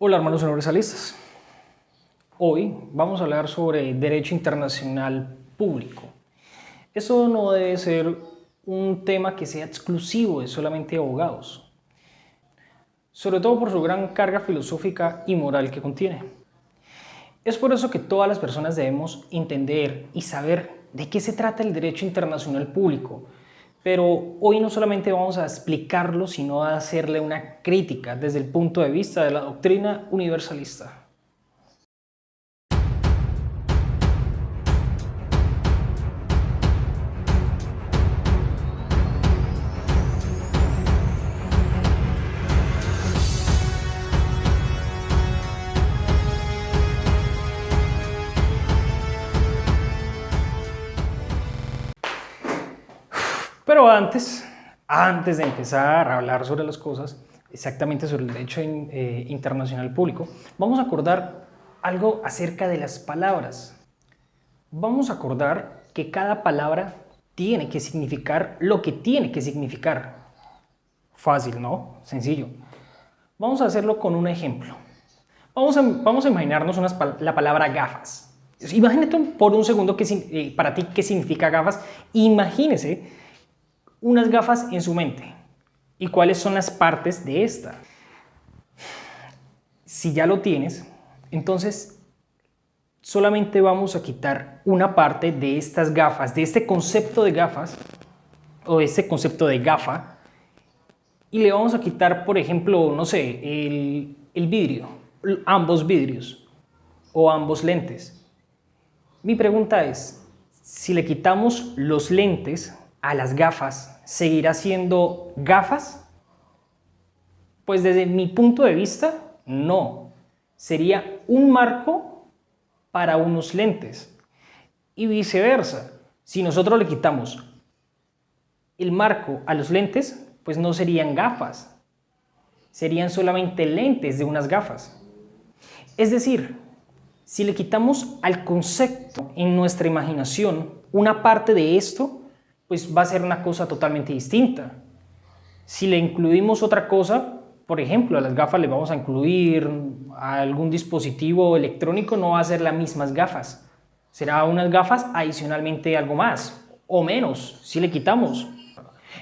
Hola hermanos universalistas, hoy vamos a hablar sobre derecho internacional público. Eso no debe ser un tema que sea exclusivo de solamente abogados, sobre todo por su gran carga filosófica y moral que contiene. Es por eso que todas las personas debemos entender y saber de qué se trata el derecho internacional público. Pero hoy no solamente vamos a explicarlo, sino a hacerle una crítica desde el punto de vista de la doctrina universalista. Pero antes de empezar a hablar sobre las cosas, exactamente sobre el derecho internacional público, vamos a acordar algo acerca de las palabras. Vamos a acordar que cada palabra tiene que significar lo que tiene que significar. Fácil, ¿no? Sencillo. Vamos a hacerlo con un ejemplo. Vamos a imaginarnos la palabra gafas. Imagínate por un segundo para ti qué significa gafas. Imagínese unas gafas en su mente. ¿Y cuáles son las partes de esta? Si ya lo tienes, entonces solamente vamos a quitar una parte de estas gafas, de este concepto de gafas, o este concepto de gafa, y le vamos a quitar, por ejemplo, no sé, el vidrio, ambos vidrios, o ambos lentes. Mi pregunta es, si le quitamos los lentes a las gafas, ¿seguirá siendo gafas? Pues desde mi punto de vista, no. Sería un marco para unos lentes. Y viceversa, si nosotros le quitamos el marco a los lentes, pues no serían gafas. Serían solamente lentes de unas gafas. Es decir, si le quitamos al concepto en nuestra imaginación una parte de esto, pues va a ser una cosa totalmente distinta. Si le incluimos otra cosa, por ejemplo, a las gafas le vamos a incluir a algún dispositivo electrónico, no va a ser las mismas gafas. Será unas gafas adicionalmente algo más o menos, si le quitamos.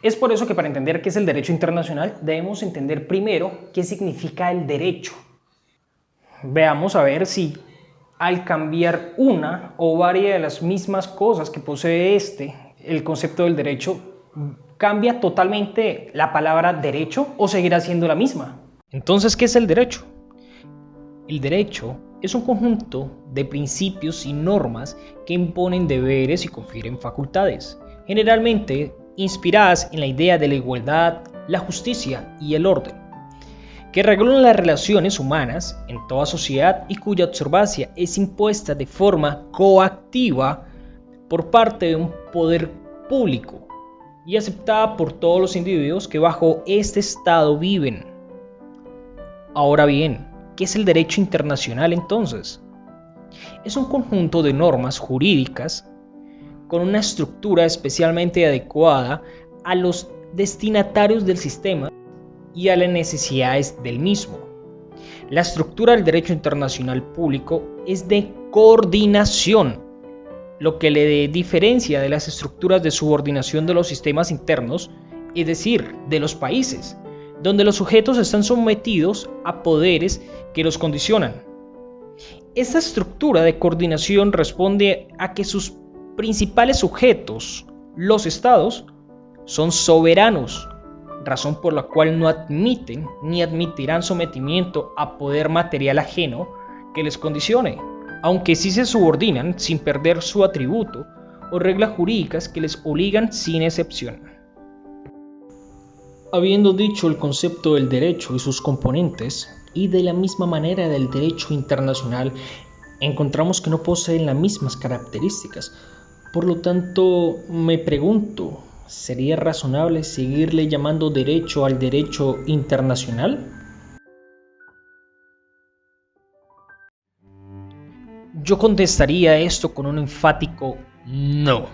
Es por eso que para entender qué es el derecho internacional, debemos entender primero qué significa el derecho. Veamos a ver si al cambiar una o varias de las mismas cosas que posee el concepto del derecho, ¿cambia totalmente la palabra derecho o seguirá siendo la misma? Entonces, ¿qué es el derecho? El derecho es un conjunto de principios y normas que imponen deberes y confieren facultades, generalmente inspiradas en la idea de la igualdad, la justicia y el orden, que regulan las relaciones humanas en toda sociedad y cuya observancia es impuesta de forma coactiva por parte de un poder público y aceptada por todos los individuos que bajo este estado viven. Ahora bien, ¿qué es el derecho internacional entonces? Es un conjunto de normas jurídicas con una estructura especialmente adecuada a los destinatarios del sistema y a las necesidades del mismo. La estructura del derecho internacional público es de coordinación, lo que le diferencia de las estructuras de subordinación de los sistemas internos, es decir, de los países, donde los sujetos están sometidos a poderes que los condicionan. Esta estructura de coordinación responde a que sus principales sujetos, los estados, son soberanos, razón por la cual no admiten ni admitirán sometimiento a poder material ajeno que les condicione, aunque sí se subordinan sin perder su atributo o reglas jurídicas que les obligan sin excepción. Habiendo dicho el concepto del derecho y sus componentes, y de la misma manera del derecho internacional, encontramos que no poseen las mismas características. Por lo tanto, me pregunto, ¿sería razonable seguirle llamando derecho al derecho internacional? Yo contestaría esto con un enfático no.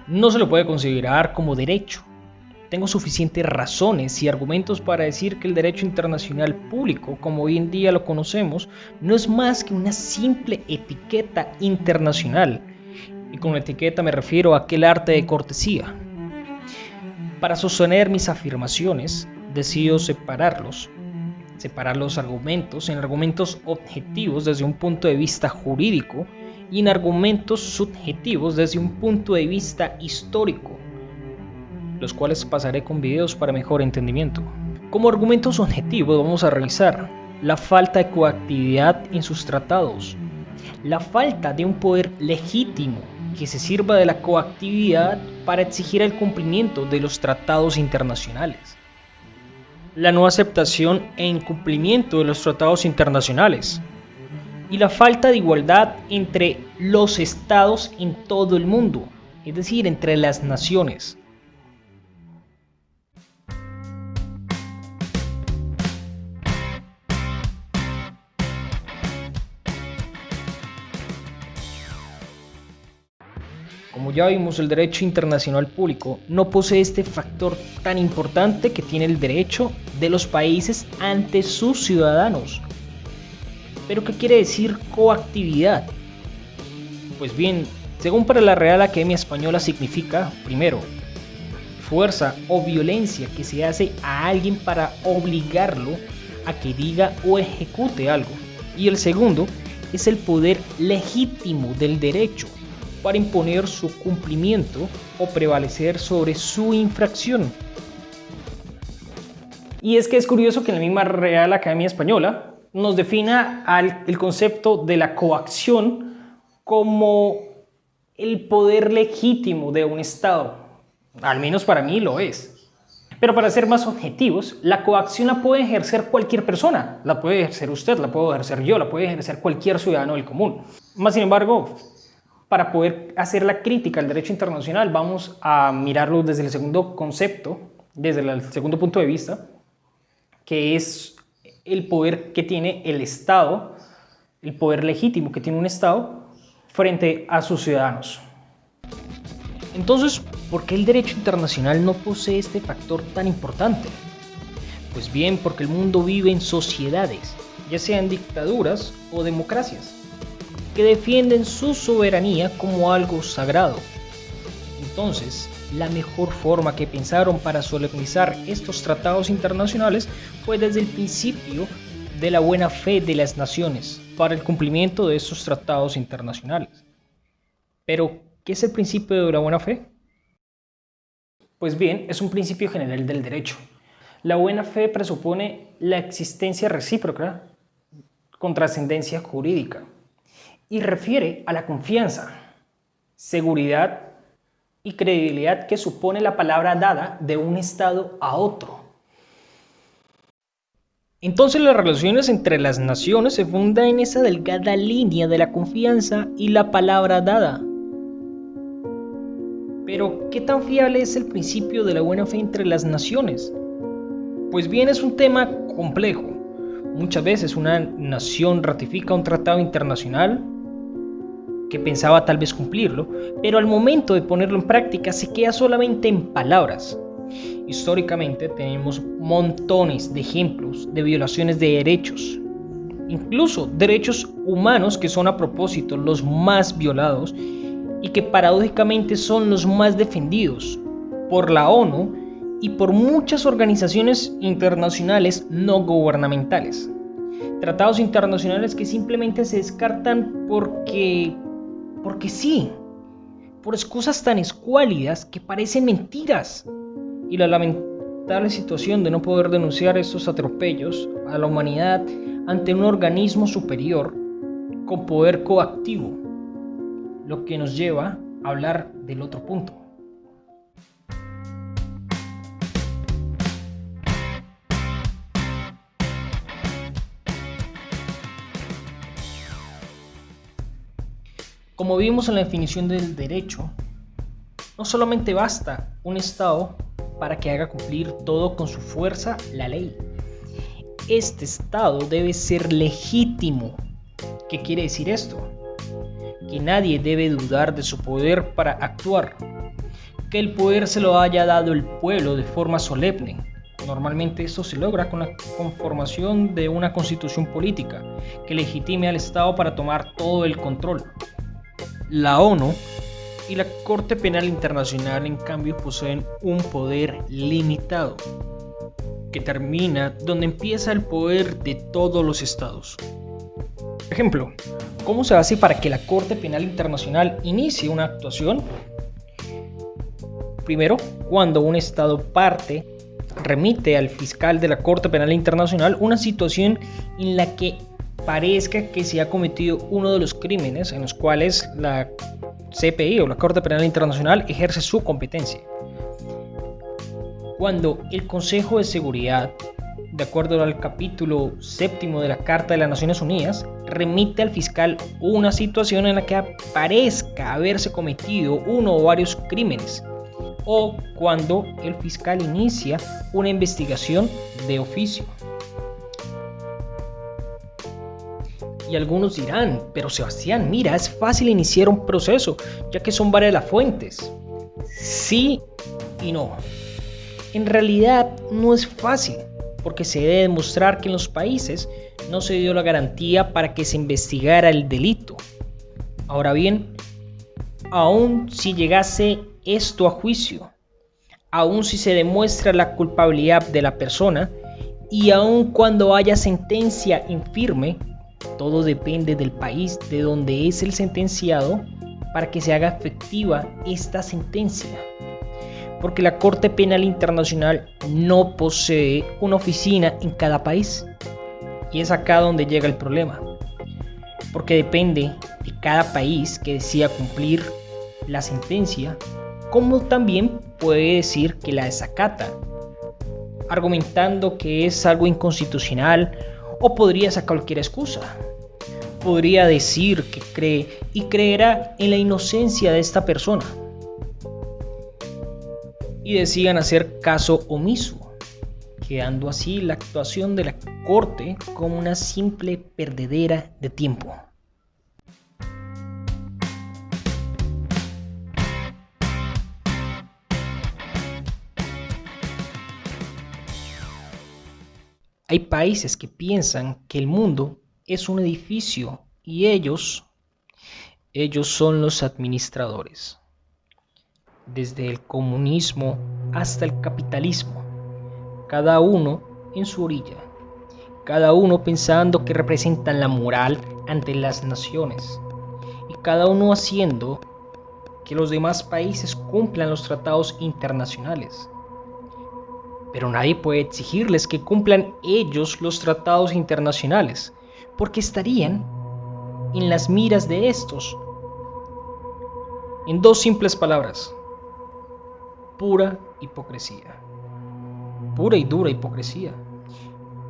No se lo puede considerar como derecho. tengo suficientes razones y argumentos para decir que el derecho internacional público, como hoy en día lo conocemos, no es más que una simple etiqueta internacional. Y con la etiqueta me refiero a aquel arte de cortesía. Para sostener mis afirmaciones, decido separar los argumentos en argumentos objetivos desde un punto de vista jurídico y en argumentos subjetivos desde un punto de vista histórico, los cuales pasaré con videos para mejor entendimiento. Como argumentos objetivos vamos a revisar la falta de coactividad en sus tratados, la falta de un poder legítimo que se sirva de la coactividad para exigir el cumplimiento de los tratados internacionales, la no aceptación e incumplimiento de los tratados internacionales y la falta de igualdad entre los estados en todo el mundo, es decir, entre las naciones. Como ya vimos, el derecho internacional público no posee este factor tan importante que tiene el derecho de los países ante sus ciudadanos. ¿Pero qué quiere decir coactividad? Pues bien, según para la Real Academia Española significa, primero, fuerza o violencia que se hace a alguien para obligarlo a que diga o ejecute algo. Y el segundo es el poder legítimo del derecho para imponer su cumplimiento o prevalecer sobre su infracción. Y es que es curioso que en la misma Real Academia Española nos defina el concepto de la coacción como el poder legítimo de un Estado. Al menos para mí lo es. Pero para ser más objetivos, la coacción la puede ejercer cualquier persona. La puede ejercer usted, la puedo ejercer yo, la puede ejercer cualquier ciudadano del común. Más sin embargo, para poder hacer la crítica al derecho internacional, vamos a mirarlo desde el segundo concepto, desde el segundo punto de vista, que es el poder que tiene el Estado, el poder legítimo que tiene un Estado frente a sus ciudadanos. Entonces, ¿por qué el derecho internacional no posee este factor tan importante? Pues bien, porque el mundo vive en sociedades, ya sean dictaduras o democracias, que defienden su soberanía como algo sagrado. Entonces, la mejor forma que pensaron para solemnizar estos tratados internacionales fue desde el principio de la buena fe de las naciones para el cumplimiento de estos tratados internacionales. Pero, ¿qué es el principio de la buena fe? Pues bien, es un principio general del derecho. La buena fe presupone la existencia recíproca con trascendencia jurídica y refiere a la confianza, seguridad y credibilidad que supone la palabra dada de un Estado a otro. Entonces las relaciones entre las naciones se fundan en esa delgada línea de la confianza y la palabra dada. Pero, ¿qué tan fiable es el principio de la buena fe entre las naciones? Pues bien, es un tema complejo. Muchas veces una nación ratifica un tratado internacional que pensaba tal vez cumplirlo, pero al momento de ponerlo en práctica se queda solamente en palabras. Históricamente tenemos montones de ejemplos de violaciones de derechos, incluso derechos humanos que son a propósito los más violados y que paradójicamente son los más defendidos por la ONU y por muchas organizaciones internacionales no gubernamentales. Tratados internacionales que simplemente se descartan porque sí, por excusas tan escuálidas que parecen mentiras. Y la lamentable situación de no poder denunciar estos atropellos a la humanidad ante un organismo superior con poder coactivo, lo que nos lleva a hablar del otro punto. Como vimos en la definición del derecho, no solamente basta un Estado para que haga cumplir todo con su fuerza la ley. Este Estado debe ser legítimo. ¿Qué quiere decir esto? Que nadie debe dudar de su poder para actuar, que el poder se lo haya dado el pueblo de forma solemne. Normalmente esto se logra con la conformación de una constitución política que legitime al Estado para tomar todo el control. La ONU y la Corte Penal Internacional, en cambio, poseen un poder limitado que termina donde empieza el poder de todos los estados. Por ejemplo, ¿cómo se hace para que la Corte Penal Internacional inicie una actuación? Primero, cuando un estado parte remite al fiscal de la Corte Penal Internacional una situación en la que parezca que se ha cometido uno de los crímenes en los cuales la CPI o la Corte Penal Internacional ejerce su competencia. Cuando el Consejo de Seguridad, de acuerdo al capítulo 7 de la Carta de las Naciones Unidas, remite al fiscal una situación en la que parezca haberse cometido uno o varios crímenes, o cuando el fiscal inicia una investigación de oficio. Y algunos dirán, pero Sebastián, mira, es fácil iniciar un proceso, ya que son varias las fuentes. Sí y no. En realidad no es fácil, porque se debe demostrar que en los países no se dio la garantía para que se investigara el delito. Ahora bien, aun si llegase esto a juicio, aun si se demuestra la culpabilidad de la persona y aun cuando haya sentencia infirme, todo depende del país de donde es el sentenciado para que se haga efectiva esta sentencia. Porque la Corte Penal Internacional no posee una oficina en cada país. Y es acá donde llega el problema. Porque depende de cada país que decida cumplir la sentencia, como también puede decir que la desacata, argumentando que es algo inconstitucional, o podría sacar cualquier excusa. Podría decir que cree y creerá en la inocencia de esta persona y decidan hacer caso omiso, quedando así la actuación de la Corte como una simple perdedera de tiempo. Hay países que piensan que el mundo es un edificio y ellos son los administradores. Desde el comunismo hasta el capitalismo, cada uno en su orilla, cada uno pensando que representan la moral ante las naciones y cada uno haciendo que los demás países cumplan los tratados internacionales. Pero nadie puede exigirles que cumplan ellos los tratados internacionales, porque estarían en las miras de estos. En dos simples palabras: pura hipocresía. Pura y dura hipocresía.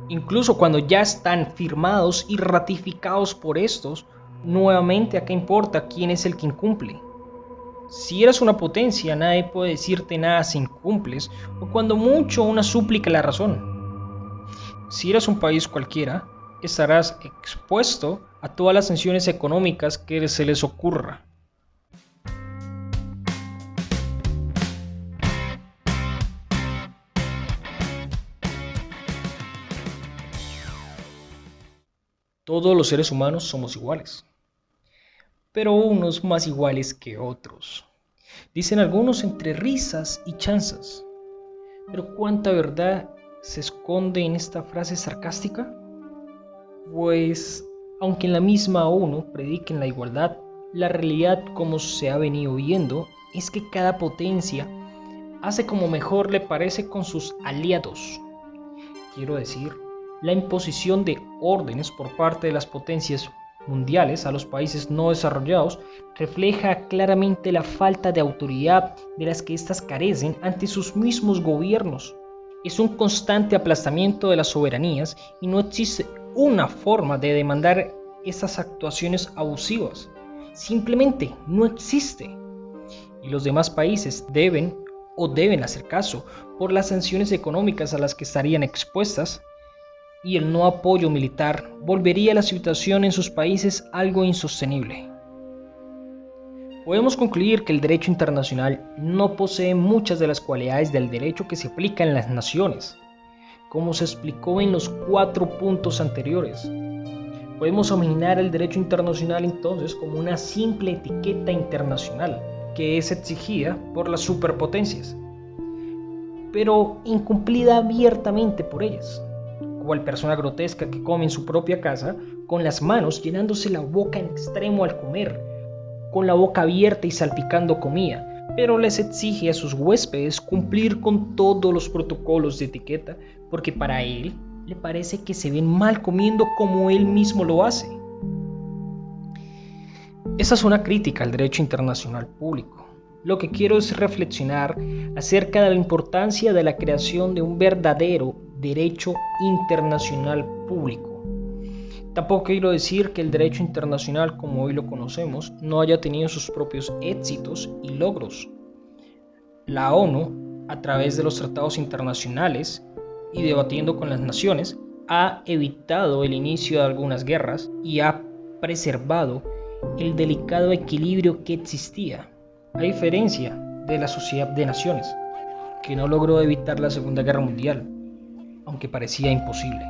Incluso cuando ya están firmados y ratificados por estos, nuevamente acá importa quién es el que incumple. Si eres una potencia, nadie puede decirte nada si incumples, o cuando mucho una súplica a la razón. Si eres un país cualquiera, estarás expuesto a todas las sanciones económicas que se les ocurra. Todos los seres humanos somos iguales, pero unos más iguales que otros. Dicen algunos entre risas y chanzas. Pero ¿cuánta verdad se esconde en esta frase sarcástica? Pues, aunque en la misma ONU prediquen la igualdad, la realidad, como se ha venido viendo, es que cada potencia hace como mejor le parece con sus aliados. Quiero decir, la imposición de órdenes por parte de las potencias mundiales a los países no desarrollados refleja claramente la falta de autoridad de las que éstas carecen ante sus mismos gobiernos. Es un constante aplastamiento de las soberanías y no existe una forma de demandar esas actuaciones abusivas. Simplemente no existe. Y los demás países deben hacer caso por las sanciones económicas a las que estarían expuestas, y el no apoyo militar volvería la situación en sus países algo insostenible. Podemos concluir que el derecho internacional no posee muchas de las cualidades del derecho que se aplica en las naciones, como se explicó en los 4 puntos anteriores. Podemos imaginar el derecho internacional entonces como una simple etiqueta internacional que es exigida por las superpotencias, pero incumplida abiertamente por ellas, cual persona grotesca que come en su propia casa con las manos llenándose la boca en extremo al comer, con la boca abierta y salpicando comida, pero les exige a sus huéspedes cumplir con todos los protocolos de etiqueta porque para él le parece que se ven mal comiendo como él mismo lo hace. Esa es una crítica al derecho internacional público. Lo que quiero es reflexionar acerca de la importancia de la creación de un verdadero derecho internacional público. Tampoco quiero decir que el derecho internacional como hoy lo conocemos no haya tenido sus propios éxitos y logros. La ONU, a través de los tratados internacionales y debatiendo con las naciones, ha evitado el inicio de algunas guerras y ha preservado el delicado equilibrio que existía, a diferencia de la Sociedad de Naciones, que no logró evitar la Segunda Guerra Mundial, aunque parecía imposible.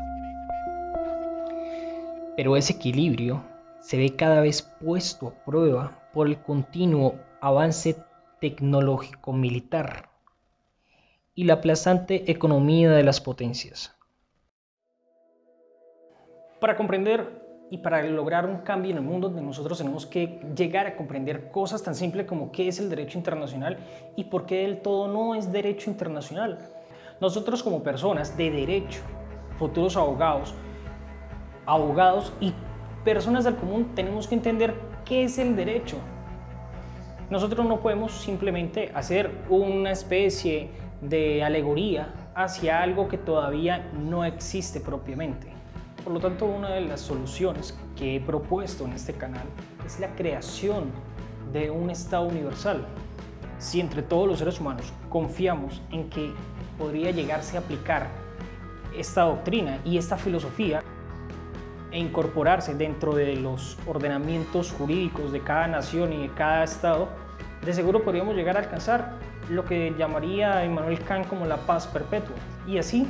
Pero ese equilibrio se ve cada vez puesto a prueba por el continuo avance tecnológico militar y la aplastante economía de las potencias. Para comprender y para lograr un cambio en el mundo, nosotros tenemos que llegar a comprender cosas tan simples como qué es el derecho internacional y por qué del todo no es derecho internacional. Nosotros como personas de derecho, futuros abogados y personas del común tenemos que entender qué es el derecho. Nosotros no podemos simplemente hacer una especie de alegoría hacia algo que todavía no existe propiamente. Por lo tanto, una de las soluciones que he propuesto en este canal es la creación de un Estado universal. Si entre todos los seres humanos confiamos en que podría llegarse a aplicar esta doctrina y esta filosofía e incorporarse dentro de los ordenamientos jurídicos de cada nación y de cada estado, de seguro podríamos llegar a alcanzar lo que llamaría Immanuel Kant como la paz perpetua. Y así,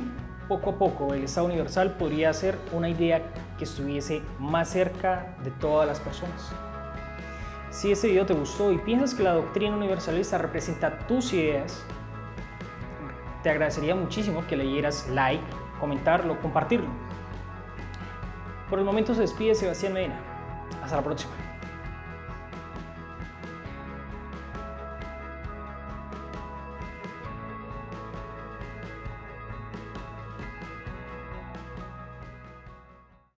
poco a poco, el Estado universal podría ser una idea que estuviese más cerca de todas las personas. Si este video te gustó y piensas que la doctrina universalista representa tus ideas, te agradecería muchísimo que le dieras like, comentarlo, compartirlo. Por el momento se despide Sebastián Medina. Hasta la próxima.